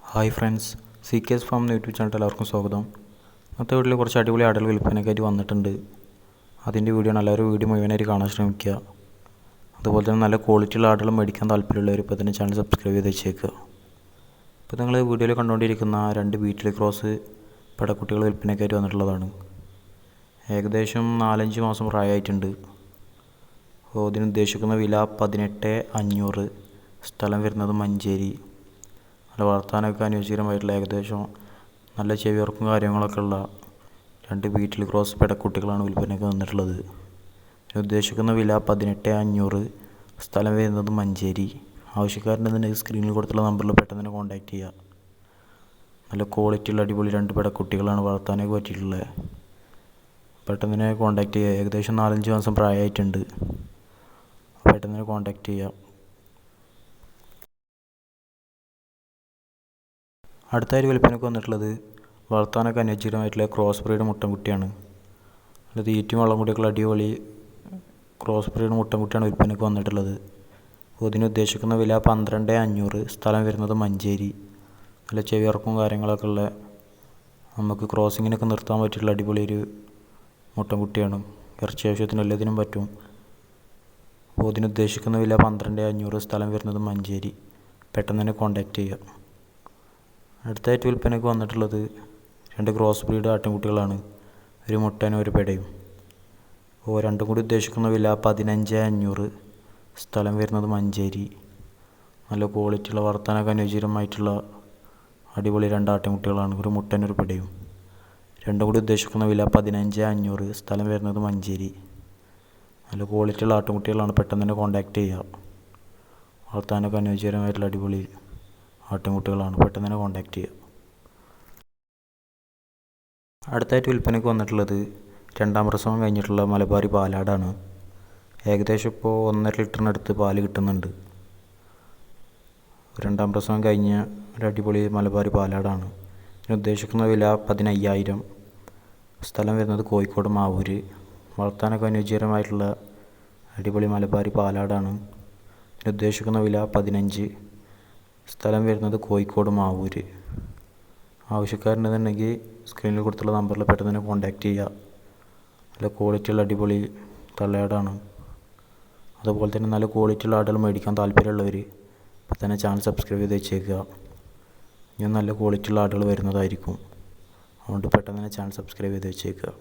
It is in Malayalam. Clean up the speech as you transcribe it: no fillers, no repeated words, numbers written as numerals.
Hi friends, C K S farm എന്ന യൂട്യൂബ് ചാനൽ എല്ലാവർക്കും സ്വാഗതം. ഇന്നത്തെ വീട്ടിൽ കുറച്ച് അടിപൊളി ആടുകൾ വിൽപ്പനയ്ക്കായിട്ട് വന്നിട്ടുണ്ട്. അതിൻ്റെ വീഡിയോ ആണ്. എല്ലാവരും വീഡിയോ മുഴുവനായിട്ട് കാണാൻ ശ്രമിക്കുക. അതുപോലെ തന്നെ നല്ല ക്വാളിറ്റിയുള്ള ആടുകൾ മേടിക്കാൻ താല്പര്യമുള്ളവർ ഇപ്പോൾ തന്നെ ചാനൽ സബ്സ്ക്രൈബ് ചെയ്ത് വെച്ചേക്കുക. ഇപ്പോൾ നിങ്ങൾ വീഡിയോയിൽ കണ്ടുകൊണ്ടിരിക്കുന്ന 2 ബീറ്റിൽ ക്രോസ് പെടക്കുട്ടികൾ വിൽപ്പനയ്ക്കായിട്ട് വന്നിട്ടുള്ളതാണ്. ഏകദേശം 4-5 മാസം പ്രായമായിട്ടുണ്ട്. അപ്പോൾ ഇതിനുദ്ദേശിക്കുന്ന വില 18,500. സ്ഥലം വരുന്നത് മഞ്ചേരി. നല്ല വളർത്താനൊക്കെ അനുയോജ്യമായിട്ടുള്ള ഏകദേശം നല്ല ചെവിയിറക്കും കാര്യങ്ങളൊക്കെ ഉള്ള 2 ബീറ്റിൽ ക്രോസ് പെടക്കുട്ടികളാണ് വിൽപ്പനയ്ക്ക് വന്നിട്ടുള്ളത്. ഉദ്ദേശിക്കുന്ന വില 18,500. സ്ഥലം വരുന്നത് മഞ്ചേരി. ആവശ്യക്കാരുണ്ടെന്നുണ്ടെങ്കിൽ സ്ക്രീനിൽ കൊടുത്തുള്ള നമ്പറിൽ പെട്ടെന്ന് തന്നെ കോൺടാക്റ്റ് ചെയ്യുക. നല്ല ക്വാളിറ്റിയുള്ള അടിപൊളി 2 പെടക്കുട്ടികളാണ് വളർത്താനൊക്കെ പറ്റിയിട്ടുള്ളത്. പെട്ടെന്ന് തന്നെ കോൺടാക്റ്റ് ചെയ്യുക. ഏകദേശം 4-5 മാസം പ്രായമായിട്ടുണ്ട്. പെട്ടെന്ന് തന്നെ കോൺടാക്റ്റ് ചെയ്യുക. അടുത്തായിട്ട് വിൽപ്പനയ്ക്ക് വന്നിട്ടുള്ളത് വളർത്താനൊക്കെ അനുയോജ്യമായിട്ടുള്ള ക്രോസ് ബ്രീഡ് മുട്ടൻകുട്ടിയാണ്. അത് തീറ്റയും വെള്ളം കൂടിയൊക്കെ അടിപൊളി ക്രോസ് ബ്രീഡ് മുട്ടൻകുട്ടിയാണ് വിൽപ്പനയ്ക്ക് വന്നിട്ടുള്ളത്. അപ്പോൾ ഇതിന് ഉദ്ദേശിക്കുന്ന വില 12,500. സ്ഥലം വരുന്നത് മഞ്ചേരി. നല്ല ചെവിയിറക്കും കാര്യങ്ങളൊക്കെ ഉള്ള നമുക്ക് ക്രോസിങ്ങിനൊക്കെ നിർത്താൻ പറ്റിയിട്ടുള്ള അടിപൊളി ഒരു മുട്ടൻകുട്ടിയാണ്. ഇറച്ചി ആവശ്യത്തിന് എല്ലാത്തിനും പറ്റും. അപ്പോൾ ഇതിന് ഉദ്ദേശിക്കുന്ന വില 12,500. സ്ഥലം വരുന്നത് മഞ്ചേരി. പെട്ടെന്ന് തന്നെ കോൺടാക്റ്റ് ചെയ്യുക. അടുത്തായിട്ട് വിൽപ്പനയ്ക്ക് വന്നിട്ടുള്ളത് 2 ക്രോസ് ബ്രീഡ് ആട്ടിൻകുട്ടികളാണ്. ഒരു മുട്ടനും ഒരു പെടയും. അപ്പോൾ രണ്ടും കൂടി ഉദ്ദേശിക്കുന്ന വില 15,500. സ്ഥലം വരുന്നത് മഞ്ചേരി. നല്ല ക്വാളിറ്റിയുള്ള വളർത്താനൊക്കെ അനുയോജ്യമായിട്ടുള്ള അടിപൊളി 2 ആട്ടിൻകുട്ടികളാണ്. ഒരു മുട്ടനും ഒരു പെടയും. രണ്ടും കൂടി ഉദ്ദേശിക്കുന്ന വില 15,500. സ്ഥലം വരുന്നത് മഞ്ചേരി. നല്ല ക്വാളിറ്റിയുള്ള ആട്ടിൻകുട്ടികളാണ്. പെട്ടെന്ന് തന്നെ കോൺടാക്റ്റ് ചെയ്യുക. വളർത്താനൊക്കെ അനുയോജ്യമായിട്ടുള്ള അടിപൊളി ആട്ടിൻകുട്ടികളാണ്. പെട്ടെന്ന് തന്നെ കോൺടാക്റ്റ് ചെയ്യുക. അടുത്തായിട്ട് വിൽപ്പനയ്ക്ക് വന്നിട്ടുള്ളത് 2ാം പ്രസവം കഴിഞ്ഞിട്ടുള്ള മലബാറി പാലാടാണ്. ഏകദേശം ഇപ്പോൾ 1.5 ലിറ്ററിനടുത്ത് പാല് കിട്ടുന്നുണ്ട്. 2ാം പ്രസവം കഴിഞ്ഞ ഒരു അടിപൊളി മലബാറി പാലാടാണ്. ഇതിന് ഉദ്ദേശിക്കുന്ന വില 15,000. സ്ഥലം വരുന്നത് കോഴിക്കോട് മാവൂര്. വളർത്താനൊക്കെ അനുയോജ്യമായിട്ടുള്ള അടിപൊളി മലബാറി പാലാടാണ്. ഇതിന് ഉദ്ദേശിക്കുന്ന വില 15. സ്ഥലം വരുന്നത് കോഴിക്കോട് മാവൂര്. ആവശ്യക്കാരുണ്ടെന്നുണ്ടെങ്കിൽ സ്ക്രീനിൽ കൊടുത്തുള്ള നമ്പറിൽ പെട്ടെന്ന് തന്നെ കോൺടാക്റ്റ് ചെയ്യുക. നല്ല ക്വാളിറ്റിയുള്ള അടിപൊളി തള്ളയാടാണ്. അതുപോലെ തന്നെ നല്ല ക്വാളിറ്റിയുള്ള ആടുകൾ മേടിക്കാൻ താല്പര്യമുള്ളവർ ഇപ്പോൾ തന്നെ ചാനൽ സബ്സ്ക്രൈബ് ചെയ്ത് വെച്ചേക്കുക. ഇനി നല്ല ക്വാളിറ്റിയുള്ള ആടുകൾ വരുന്നതായിരിക്കും. അതുകൊണ്ട് പെട്ടെന്ന് തന്നെ ചാനൽ സബ്സ്ക്രൈബ് ചെയ്ത് വെച്ചേക്കുക.